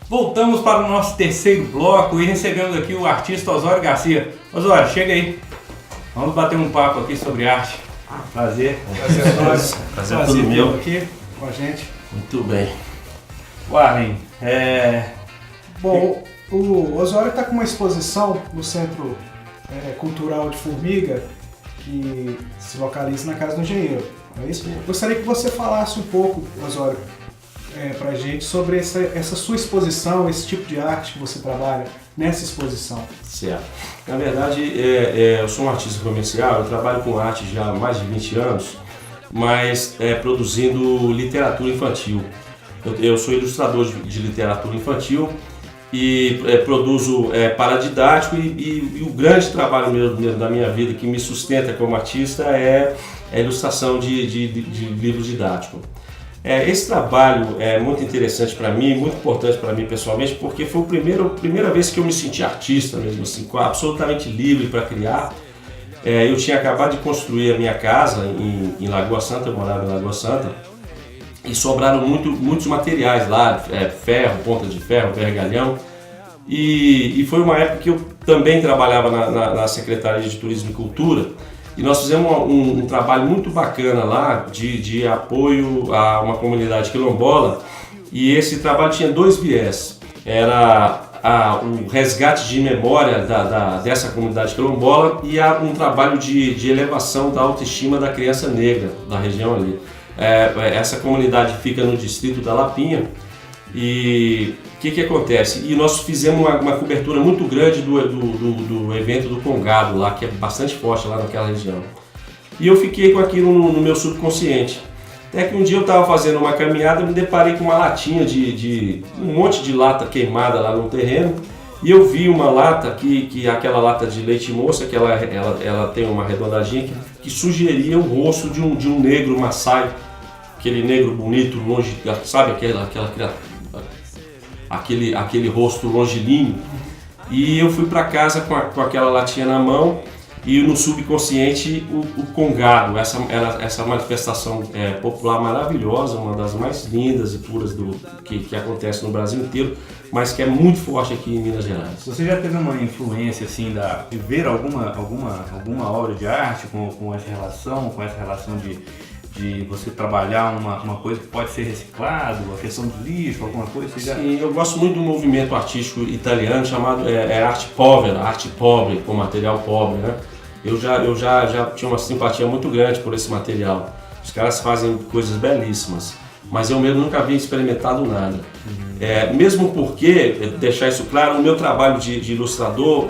Voltamos para o nosso terceiro bloco e recebemos aqui o artista Osório Garcia. Osório, chega aí. Vamos bater um papo aqui sobre arte. Prazer. Prazer todo meu. Aqui com a gente. Muito bem. Warren, Bom, o Osório está com uma exposição no Centro Cultural de Formiga, que se localiza na Casa do Engenheiro, não é isso? Gostaria que você falasse um pouco, Osório, para a gente sobre essa sua exposição, esse tipo de arte que você trabalha nessa exposição. Certo. Na verdade, eu sou um artista comercial, eu trabalho com arte já há mais de 20 anos, mas produzindo literatura infantil. Eu sou ilustrador de literatura infantil e produzo paradidático e o grande trabalho mesmo da minha vida que me sustenta como artista é a ilustração de livros didáticos. Esse trabalho é muito interessante para mim, muito importante para mim pessoalmente, porque foi a primeira vez que eu me senti artista mesmo assim, absolutamente livre para criar. Eu tinha acabado de construir a minha casa em Lagoa Santa, eu morava em Lagoa Santa, e sobraram muitos materiais lá, ferro, ponta de ferro, vergalhão, e foi uma época que eu também trabalhava na Secretaria de Turismo e Cultura, e nós fizemos um trabalho muito bacana lá de apoio a uma comunidade quilombola, e esse trabalho tinha dois viés. Era o resgate de memória dessa comunidade quilombola e um trabalho de elevação da autoestima da criança negra da região ali. Essa comunidade fica no distrito da Lapinha e o que acontece? E nós fizemos uma cobertura muito grande do evento do Congado lá, que é bastante forte lá naquela região. E eu fiquei com aquilo no meu subconsciente. Até que um dia eu estava fazendo uma caminhada e me deparei com uma latinha um monte de lata queimada lá no terreno. E eu vi uma lata que aquela lata de leite moça, que ela tem uma arredondadinha que sugeria o rosto de um negro maçai, aquele negro bonito, longe, sabe aquele rosto longilíneo. E eu fui para casa com aquela latinha na mão e no subconsciente o congado, essa manifestação popular maravilhosa, uma das mais lindas e puras que acontece no Brasil inteiro, mas que é muito forte aqui em Minas Gerais. Você já teve uma influência assim de ver alguma obra de arte com essa relação de você trabalhar uma coisa que pode ser reciclado, a questão do lixo, alguma coisa? Sim, eu gosto muito do movimento artístico italiano chamado arte povera, arte pobre, com material pobre, né? Eu já tinha uma simpatia muito grande por esse material. Os caras fazem coisas belíssimas, mas eu mesmo nunca havia experimentado nada. Mesmo porque, deixar isso claro, o meu trabalho de ilustrador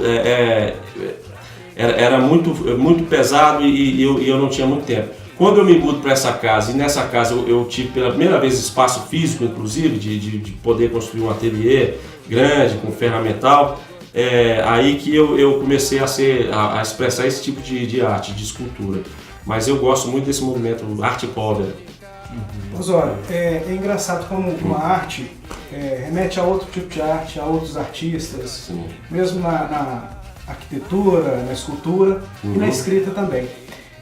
era muito pesado e eu não tinha muito tempo. Quando eu me mudo para essa casa, e nessa casa eu tive pela primeira vez espaço físico, inclusive, de poder construir um ateliê grande, com ferramental, aí que eu comecei a expressar esse tipo de arte, de escultura. Mas eu gosto muito desse movimento, arte pobre. Osório, é engraçado como uma arte remete a outro tipo de arte, a outros artistas, Sim. mesmo na arquitetura, na escultura e na escrita também.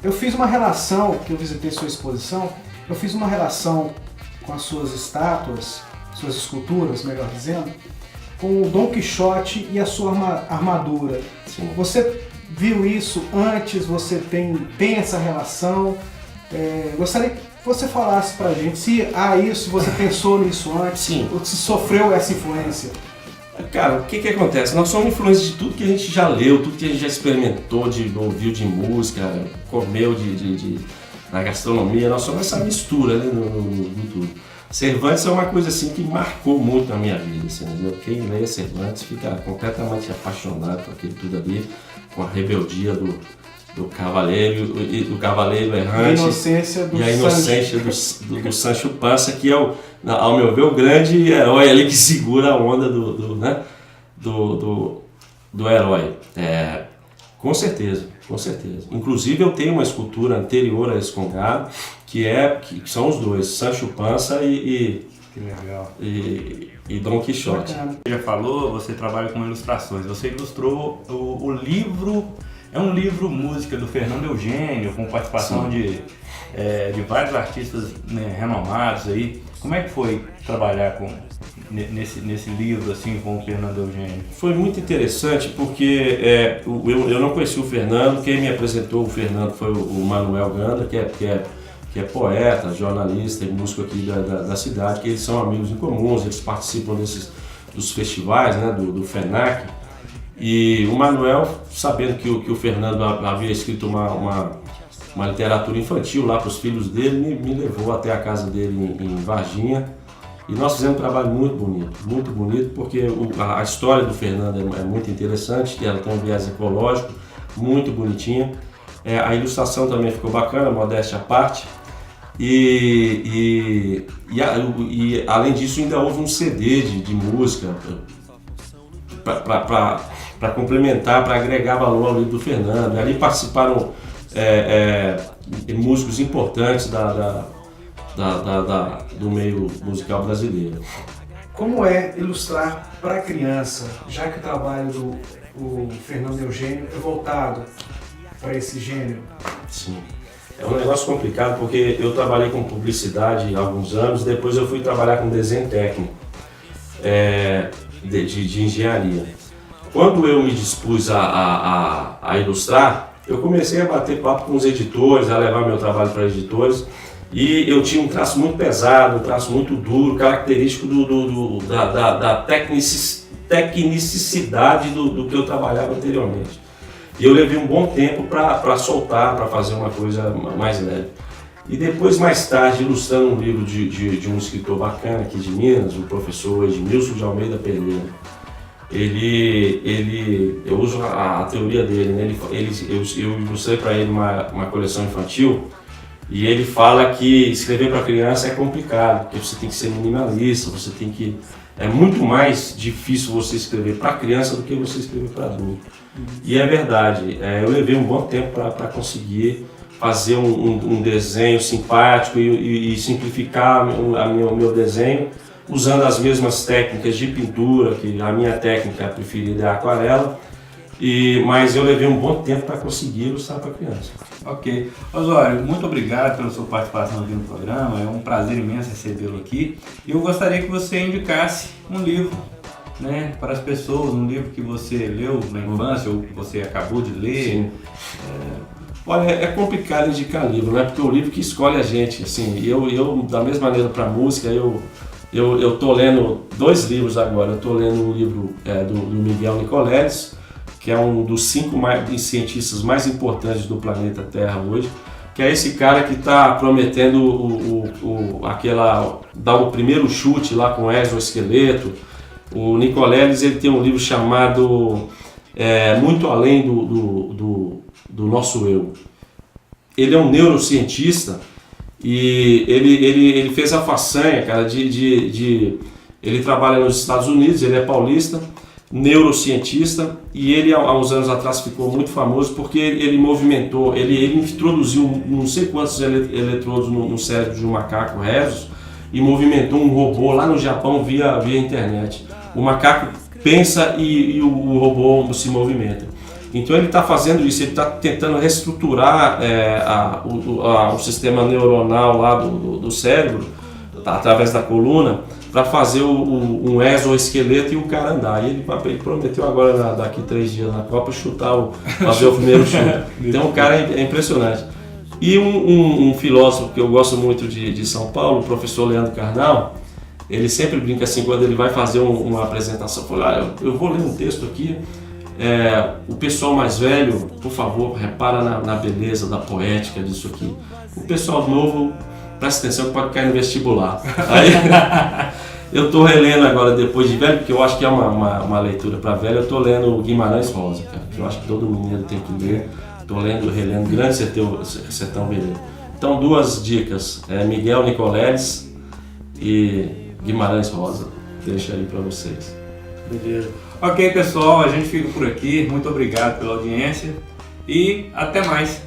Eu fiz uma relação, que eu visitei sua exposição, eu fiz uma relação com as suas estátuas, suas esculturas, melhor dizendo, com o Dom Quixote e a sua armadura. Sim. Você viu isso antes? Você tem essa relação? Gostaria que você falasse pra gente se isso, você pensou nisso antes, Sim. ou se sofreu essa influência. Cara, o que acontece? Nós somos influênciados de tudo que a gente já leu, tudo que a gente já experimentou, ouviu de música, comeu na gastronomia. Nós somos essa mistura, né, no tudo. Cervantes é uma coisa assim que marcou muito na minha vida, assim, entendeu? Quem lê Cervantes fica completamente apaixonado por aquilo tudo ali, com a rebeldia do cavaleiro errante e a inocência do Sancho Panza, que é, ao meu ver, o grande herói ali que segura a onda do herói. Com certeza. Inclusive eu tenho uma escultura anterior a esse congado, que são os dois, Sancho Panza e Dom Quixote. Você já falou, você trabalha com ilustrações, você ilustrou o livro É um livro música do Fernando Eugênio, com participação de vários artistas, né, renomados aí. Como é que foi trabalhar nesse livro assim com o Fernando Eugênio? Foi muito interessante porque eu não conheci o Fernando, quem me apresentou o Fernando foi o Manuel Ganda, que é poeta, jornalista e músico aqui da cidade, que eles são amigos em comuns, eles participam dos festivais, né, do FENAC. E o Manuel, sabendo que o Fernando havia escrito uma literatura infantil lá para os filhos dele, me levou até a casa dele em Varginha. E nós fizemos um trabalho muito bonito, porque a história do Fernando é muito interessante, ela tem um viés ecológico, muito bonitinha. A ilustração também ficou bacana, modéstia à parte. E além disso ainda houve um CD de música para complementar, para agregar valor ao livro do Fernando. E ali participaram músicos importantes do meio musical brasileiro. Como é ilustrar para criança, já que o trabalho do Fernando Eugênio é voltado para esse gênero? Sim. É um negócio complicado porque eu trabalhei com publicidade há alguns anos, depois eu fui trabalhar com desenho técnico de engenharia. Quando eu me dispus a ilustrar, eu comecei a bater papo com os editores, a levar meu trabalho para editores, e eu tinha um traço muito pesado, um traço muito duro, característico da tecnicidade do que eu trabalhava anteriormente. E eu levei um bom tempo para soltar, para fazer uma coisa mais leve. E depois, mais tarde, ilustrando um livro de um escritor bacana aqui de Minas, o professor Edmilson de Almeida Pereira. Eu uso a teoria dele, né? Eu ilustrei para ele uma coleção infantil, e ele fala que escrever para criança é complicado, porque você tem que ser minimalista, é muito mais difícil você escrever para criança do que você escrever para adulto. E é verdade, eu levei um bom tempo para conseguir fazer um desenho simpático e simplificar o meu desenho, usando as mesmas técnicas de pintura, que a minha técnica preferida é a aquarela, mas eu levei um bom tempo para conseguir ilustrar para criança. Ok. Osório, muito obrigado pela sua participação aqui no programa, é um prazer imenso recebê-lo aqui. E eu gostaria que você indicasse um livro, né, para as pessoas, um livro que você leu na infância ou que você acabou de ler. Sim. Olha, é complicado indicar livro, né? Porque o livro que escolhe a gente, assim, eu da mesma maneira para música, eu tô lendo 2 livros agora. Eu tô lendo um livro do Miguel Nicoleles, que é um dos 5 cientistas mais importantes do planeta Terra hoje, que é esse cara que está prometendo dar o primeiro chute lá com o exoesqueleto. O Nicoleles, ele tem um livro chamado Muito Além do Nosso Eu. Ele é um neurocientista e ele fez a façanha, cara, ele trabalha nos Estados Unidos, ele é paulista, neurocientista, e ele há uns anos atrás ficou muito famoso porque ele movimentou, ele introduziu não sei quantos eletrodos no cérebro de um macaco rhesus e movimentou um robô lá no Japão via internet. O macaco pensa e o robô se movimenta. Então ele está fazendo isso, ele está tentando reestruturar o sistema neuronal lá do cérebro, através da coluna, para fazer um exoesqueleto e o cara andar. E ele prometeu agora, daqui 3 dias na Copa, fazer o primeiro chute. Então o cara é impressionante. E um filósofo que eu gosto muito de São Paulo, o professor Leandro Carnal, ele sempre brinca assim, quando ele vai fazer uma apresentação, fala, eu vou ler um texto aqui, o pessoal mais velho, por favor, repara na beleza, da poética disso aqui. O pessoal novo, presta atenção que pode cair no vestibular. Aí, eu estou relendo agora, depois de velho, porque eu acho que é uma leitura para velho, eu estou lendo Guimarães Rosa, cara, que eu acho que todo menino tem que ler. Estou relendo Grande Sertão Veredas. Então, 2 dicas, Miguel Nicoleles e Guimarães Rosa. Deixo aí para vocês. Beleza. Ok, pessoal, a gente fica por aqui. Muito obrigado pela audiência e até mais.